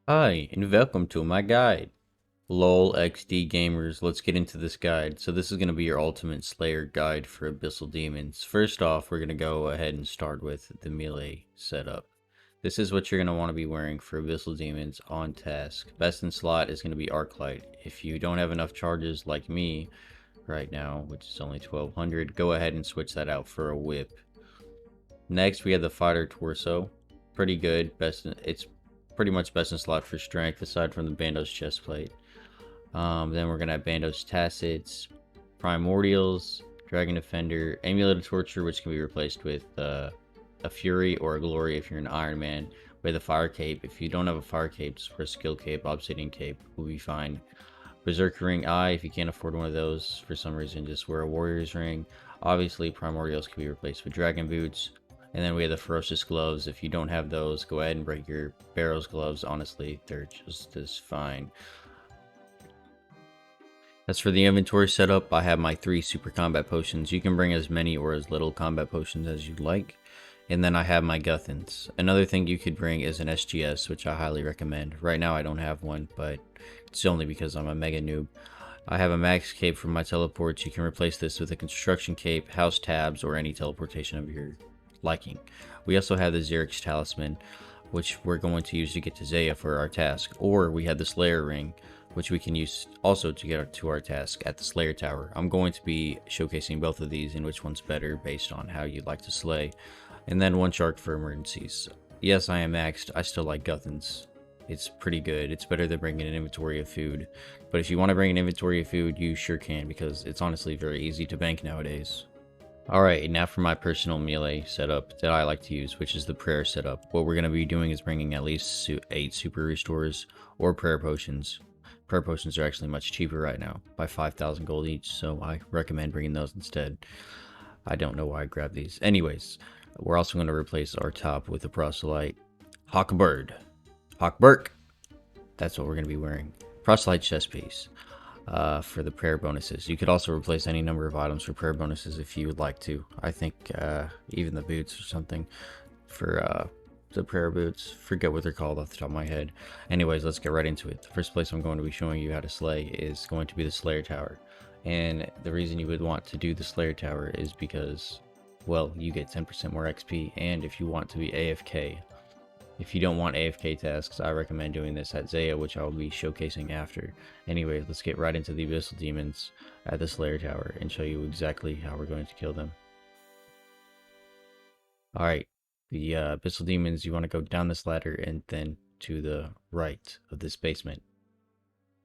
Hi, and welcome to my guide. LOL XD gamers, let's get into this guide. So this is going to be your ultimate slayer guide for Abyssal Demons. First off, we're going to go ahead and start with the melee setup. This is what you're going to want to be wearing for Abyssal Demons on task. Best in slot is going to be Arclight. If you don't have enough charges like me right now, which is only 1200, go ahead and switch that out for a whip. Next, we have the Fighter Torso. Pretty good. It's pretty much best in slot for strength, aside from the Bandos chestplate. Then we're gonna have Bandos Tacits, Primordials, Dragon Defender, Amulet of Torture, which can be replaced with a Fury or a Glory if you're an Iron Man. With a Fire Cape. If you don't have a Fire Cape, just for a Skill Cape, Obsidian Cape will be fine. Berserker Ring Eye, if you can't afford one of those for some reason, just wear a Warrior's Ring. Obviously, Primordials can be replaced with Dragon Boots. And then we have the Ferocious Gloves. If you don't have those, go ahead and break your Barrow's Gloves. Honestly, they're just as fine. As for the inventory setup, I have my 3 super combat potions. You can bring as many or as little combat potions as you'd like. And then I have my Guthans. Another thing you could bring is an SGS, which I highly recommend. Right now I don't have one, but it's only because I'm a mega noob. I have a max cape for my teleports. You can replace this with a construction cape, house tabs, or any teleportation of your liking. We also have the Xerix talisman, which we're going to use to get to Zeah for our task. Or we have the Slayer ring, which we can use also to get to our task at the Slayer Tower. I'm going to be showcasing both of these and which one's better based on how you'd like to slay. And then one shark for emergencies. Yes, I am maxed. I still like Guthans. It's pretty good. It's better than bringing an inventory of food. But if you want to bring an inventory of food, you sure can, because it's honestly very easy to bank nowadays. Alright, now for my personal melee setup that I like to use, which is the prayer setup. What we're going to be doing is bringing at least 8 super restores or prayer potions. Prayer potions are actually much cheaper right now, by 5,000 gold each, so I recommend bringing those instead. I don't know why I grabbed these. Anyways, we're also going to replace our top with a proselyte. Hawkbird. Hawkburk. That's what we're going to be wearing. Proselyte chest piece for the prayer bonuses. You could also replace any number of items for prayer bonuses if you would like to. I think even the boots or something for the prayer boots. Forget what they're called off the top of my head. Anyways, let's get right into it. The first place I'm going to be showing you how to slay is going to be the Slayer Tower. And the reason you would want to do the Slayer Tower is because, well, you get 10% more XP, and if you want to be AFK. If you don't want AFK tasks, I recommend doing this at Zeah, which I will be showcasing after. Anyway, let's get right into the Abyssal Demons at the Slayer Tower and show you exactly how we're going to kill them. Alright, the Abyssal Demons, you want to go down this ladder and then to the right of this basement.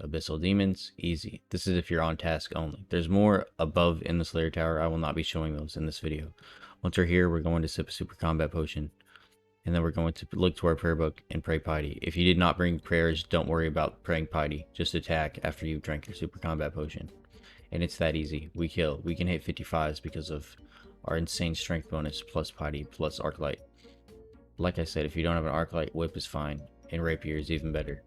Abyssal Demons, easy. This is if you're on task only. There's more above in the Slayer Tower. I will not be showing those in this video. Once we're here, we're going to sip a super combat potion. And then we're going to look to our prayer book and pray piety. If you did not bring prayers, don't worry about praying piety. Just attack after you've drank your super combat potion. And it's that easy. We kill. We can hit 55s because of our insane strength bonus plus piety plus arclight. Like I said, if you don't have an arclight, whip is fine. And rapier is even better.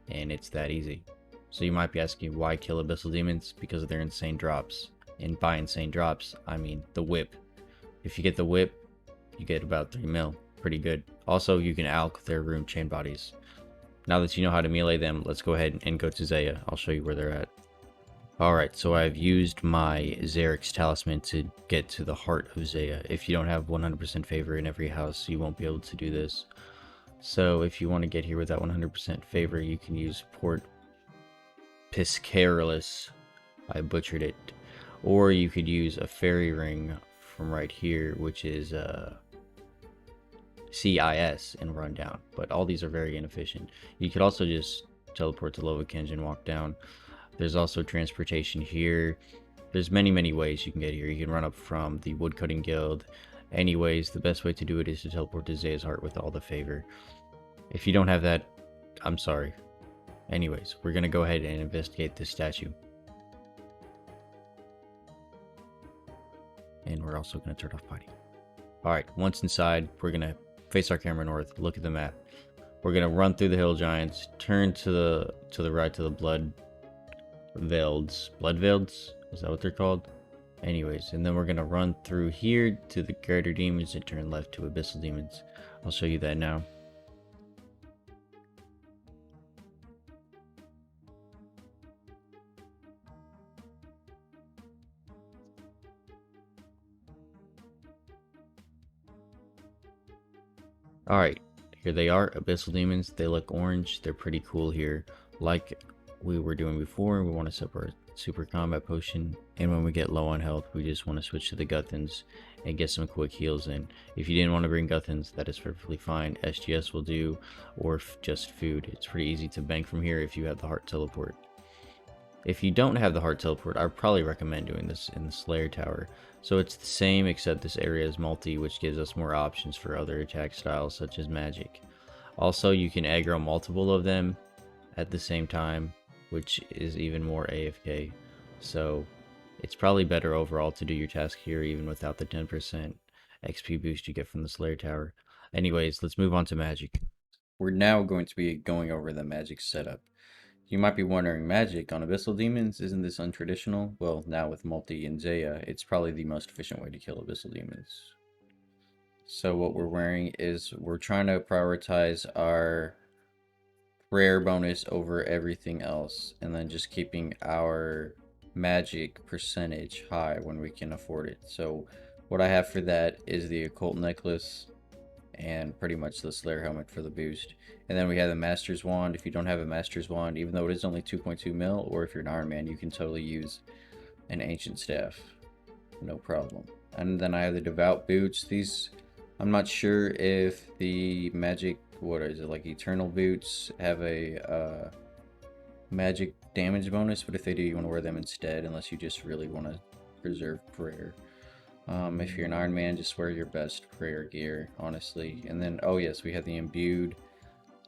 And it's that easy. So you might be asking why kill Abyssal Demons? Because of their insane drops. And by insane drops, I mean the whip. If you get the whip, you get about 3 mil. Pretty good. Also, you can alch their rune chain bodies. Now that you know how to melee them, let's go ahead and go to Zeah. I'll show you where they're at. Alright, so I've used my Xerix talisman to get to the heart of Zeah. If you don't have 100% favor in every house, you won't be able to do this. So if you want to get here with that 100% favor, you can use Port Piscarillus. I butchered it. Or you could use a fairy ring from right here, which is CIS and run down, but all these are very inefficient. You could also just teleport to Lovakinj and walk down. There's also transportation here. There's many ways you can get here. You can run up from the Woodcutting Guild. Anyways, the best way to do it is to teleport to Zeah's Heart with all the favor. If you don't have that, I'm sorry. Anyways, we're gonna go ahead and investigate this statue. And we're also gonna turn off piety. Alright, once inside, we're gonna face our camera north, look at the map. We're gonna run through the hill giants, turn to the right to the blood veileds, is that what they're called? Anyways, and then we're gonna run through here to the greater demons and turn left to abyssal demons. I'll show you that now. Alright, here they are, Abyssal Demons. They look orange. They're pretty cool here. Like we were doing before, we want to set our super combat potion. And when we get low on health, we just want to switch to the Guthans and get some quick heals in. If you didn't want to bring Guthans, that is perfectly fine. SGS will do, or just food. It's pretty easy to bank from here if you have the Heart Teleport. If you don't have the Heart Teleport, I would probably recommend doing this in the Slayer Tower. So it's the same, except this area is multi, which gives us more options for other attack styles such as magic. Also, you can aggro multiple of them at the same time, which is even more AFK. So it's probably better overall to do your task here even without the 10% XP boost you get from the Slayer Tower. Anyways, let's move on to magic. We're now going to be going over the magic setup. You might be wondering, magic on Abyssal Demons, isn't this untraditional? Well, now with Multi and Zeah, it's probably the most efficient way to kill Abyssal Demons. So what we're wearing is, we're trying to prioritize our prayer bonus over everything else, and then just keeping our magic percentage high when we can afford it. So what I have for that is the Occult Necklace, and pretty much the Slayer Helmet for the boost. And then we have the Master's Wand. If you don't have a Master's Wand, even though it is only 2.2 mil, or if you're an Iron Man, you can totally use an Ancient Staff. No problem. And then I have the Devout Boots. These, I'm not sure if the magic, what is it, like Eternal Boots have a magic damage bonus, but if they do, you want to wear them instead, unless you just really want to preserve prayer. If you're an Iron Man, just wear your best prayer gear, honestly. And then, oh yes, we have the Imbued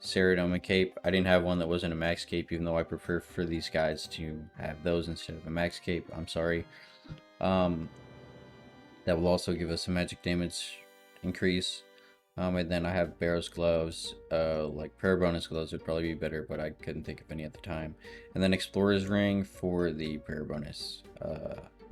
Ceridoma Cape. I didn't have one that wasn't a max cape, even though I prefer for these guys to have those instead of a max cape. I'm sorry. That will also give us a magic damage increase. And then I have Barrow's Gloves. Like prayer bonus gloves would probably be better, but I couldn't think of any at the time. And then Explorer's Ring for the prayer bonus.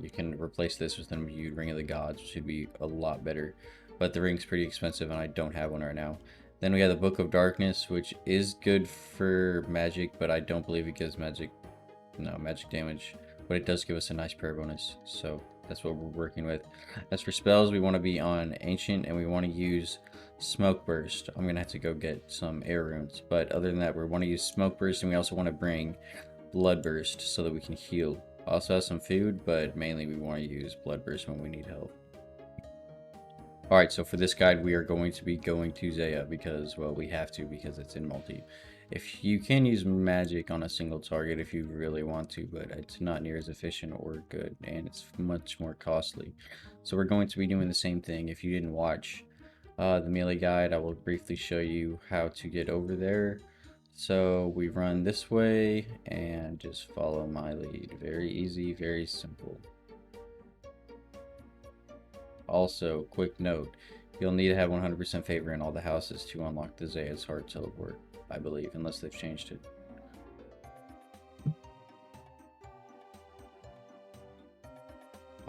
You can replace this with an Imbued Ring of the Gods, which would be a lot better. But the ring's pretty expensive, and I don't have one right now. Then we have the Book of Darkness, which is good for magic, but I don't believe it gives magic damage. But it does give us a nice prayer bonus, so that's what we're working with. As for spells, we want to be on Ancient, and we want to use Smoke Burst. I'm going to have to go get some air runes. But other than that, we want to use Smoke Burst, and we also want to bring Blood Burst so that we can heal. Also have some food, but mainly we want to use Blood Burst when we need help. Alright, so for this guide, we are going to be going to Zeah because, well, we have to because it's in multi. If you can use magic on a single target if you really want to, but it's not near as efficient or good, and it's much more costly. So we're going to be doing the same thing. If you didn't watch the melee guide, I will briefly show you how to get over there. So we run this way and just follow my lead. Very easy, very simple. Also, quick note, you'll need to have 100% favor in all the houses to unlock the Zeah's Heart Teleport, I believe, unless they've changed it.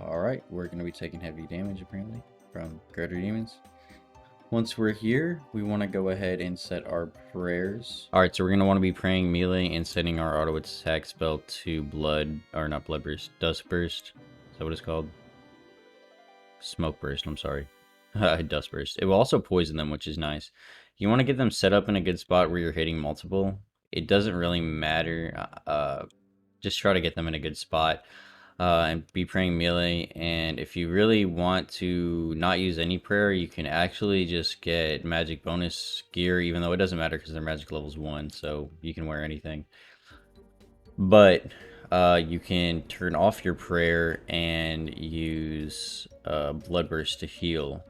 Alright, we're going to be taking heavy damage apparently from Greater Demons. Once we're here, we want to go ahead and set our prayers. Alright, so we're going to want to be praying melee and setting our auto attack spell to Dust Burst. Is that what it's called? Smoke Burst, I'm sorry. Dust Burst. It will also poison them, which is nice. You want to get them set up in a good spot where you're hitting multiple. It doesn't really matter. Just try to get them in a good spot. And be praying melee, and if you really want to not use any prayer, you can actually just get magic bonus gear, even though it doesn't matter because their magic level's 1, so you can wear anything. But you can turn off your prayer and use Blood Burst to heal.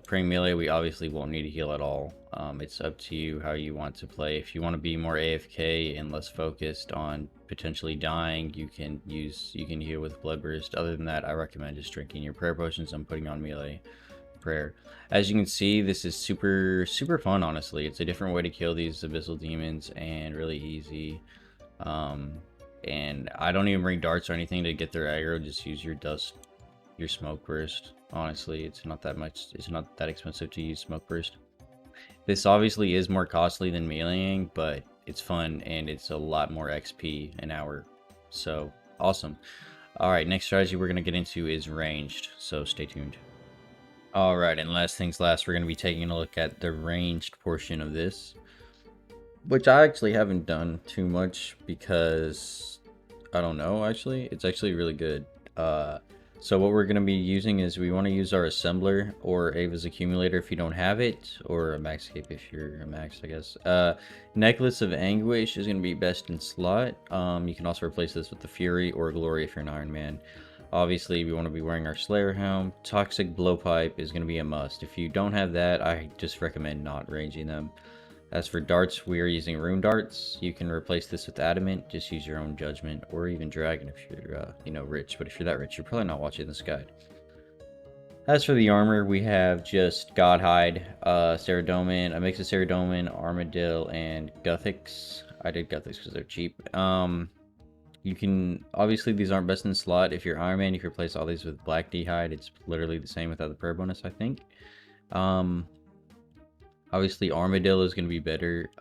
Praying melee, we obviously won't need to heal at all. It's up to you how you want to play. If you want to be more AFK and less focused on potentially dying, you can heal with Blood Burst. Other than that, I recommend just drinking your prayer potions and putting on melee prayer. As you can see, this is super fun, honestly. It's a different way to kill these Abyssal Demons and really easy. And I don't even bring darts or anything to get their aggro. Just use your Smoke Burst. Honestly, it's not that expensive to use Smoke Burst. This obviously is more costly than meleeing, but it's fun and it's a lot more XP an hour. So awesome. Alright, next strategy we're going to get into is ranged, so stay tuned. Alright, and last things last, we're going to be taking a look at the ranged portion of this, which I actually haven't done too much because I don't know, actually. It's actually really good. So what we're going to be using is we want to use our assembler or Ava's accumulator if you don't have it, or a max cape if you're a max, I guess. Necklace of Anguish is going to be best in slot. You can also replace this with the Fury or Glory if you're an Iron Man. Obviously, we want to be wearing our Slayer Helm. Toxic Blowpipe is going to be a must. If you don't have that, I just recommend not ranging them. As for darts, we are using Rune Darts. You can replace this with Adamant. Just use your own judgment, or even Dragon if you're, rich. But if you're that rich, you're probably not watching this guide. As for the armor, we have just Godhide, Ceradomin, a mix of Ceradomin, Armadillo, and Guthix. I did Guthix because they're cheap. You can, obviously these aren't best in slot. If you're Iron Man, you can replace all these with Black D'hide. It's literally the same without the prayer bonus, I think. Obviously Armadillo is going to be better,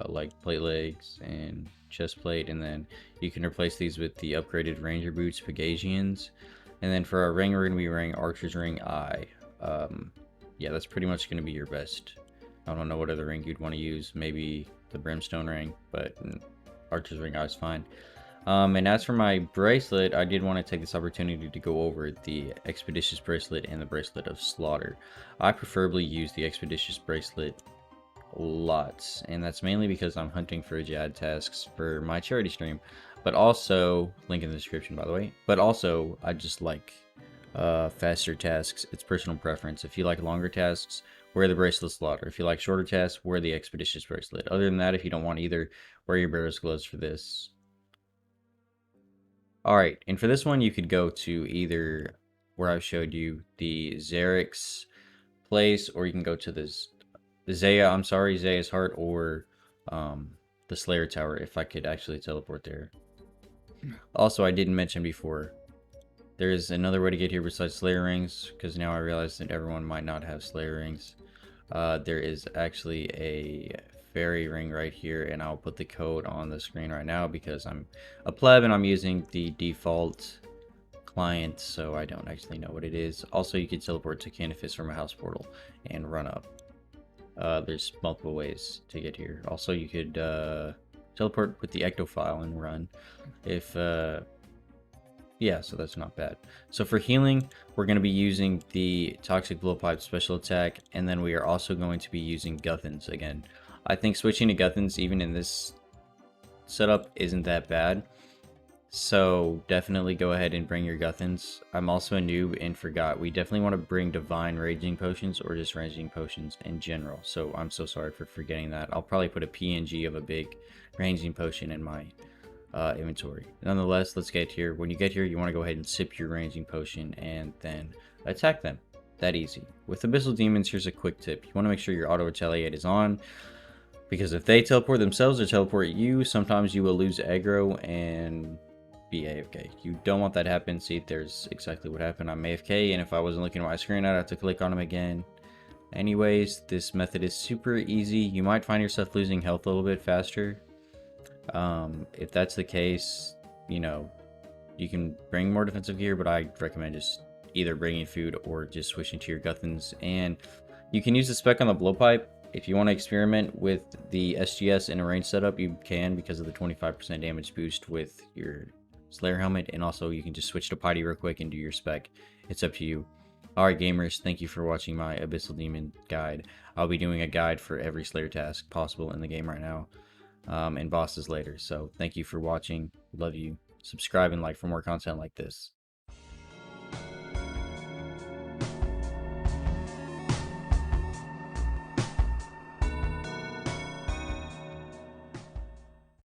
like plate legs and chest plate, and then you can replace these with the upgraded Ranger boots, Pegasians. And then for our ring, we're going to be wearing Archer's Ring Eye. Yeah, that's pretty much going to be your best. I don't know what other ring you'd want to use. Maybe the Brimstone ring, but Archer's Ring Eye is fine. And as for my bracelet, I did want to take this opportunity to go over the Expeditious Bracelet and the Bracelet of Slaughter. I preferably use the Expeditious Bracelet lots, and that's mainly because I'm hunting for Jad tasks for my charity stream, but also, link in the description by the way, but also I just like faster tasks. It's personal preference. If you like longer tasks, wear the Bracelet of Slaughter. If you like shorter tasks, wear the Expeditious Bracelet. Other than that, if you don't want either, wear your Bearer's Gloves for this. Alright, and for this one, you could go to either where I showed you the Zarek's place, or you can go to the Zeah, Zeah's Heart, or the Slayer Tower, if I could actually teleport there. Also, I didn't mention before, there is another way to get here besides Slayer Rings, because now I realize that everyone might not have Slayer Rings. There is actually a fairy ring right here, and I'll put the code on the screen right now because I'm a pleb and I'm using the default client, so I don't actually know what it is. Also, you can teleport to Canifis from a house portal and run up. There's multiple ways to get here. Also, you could teleport with the ectophile and run if yeah, so that's not bad. So for healing, we're going to be using the Toxic Blowpipe special attack, and then we are also going to be using Guthins again. I think switching to Guthins, even in this setup, isn't that bad. So definitely go ahead and bring your Guthins. I'm also a noob and forgot. We definitely want to bring Divine Raging Potions or just Raging Potions in general. So I'm so sorry for forgetting that. I'll probably put a PNG of a big Raging Potion in my inventory. Nonetheless, let's get here. When you get here, you want to go ahead and sip your Raging Potion and then attack them. That easy. With Abyssal Demons, here's a quick tip. You want to make sure your auto retaliate is on, because if they teleport themselves or teleport you, sometimes you will lose aggro and be AFK. You don't want that to happen. See, there's exactly what happened. I'm AFK, and if I wasn't looking at my screen, I'd have to click on them again. Anyways, this method is super easy. You might find yourself losing health a little bit faster. If that's the case, you know, you can bring more defensive gear, but I recommend just either bringing food or just switching to your Guthins. And you can use the spec on the blowpipe. If you want to experiment with the SGS in a range setup, you can, because of the 25% damage boost with your Slayer helmet. And also you can just switch to Piety real quick and do your spec. It's up to you. Alright gamers, thank you for watching my Abyssal Demon guide. I'll be doing a guide for every Slayer task possible in the game right now. And bosses later. So thank you for watching. Love you. Subscribe and like for more content like this.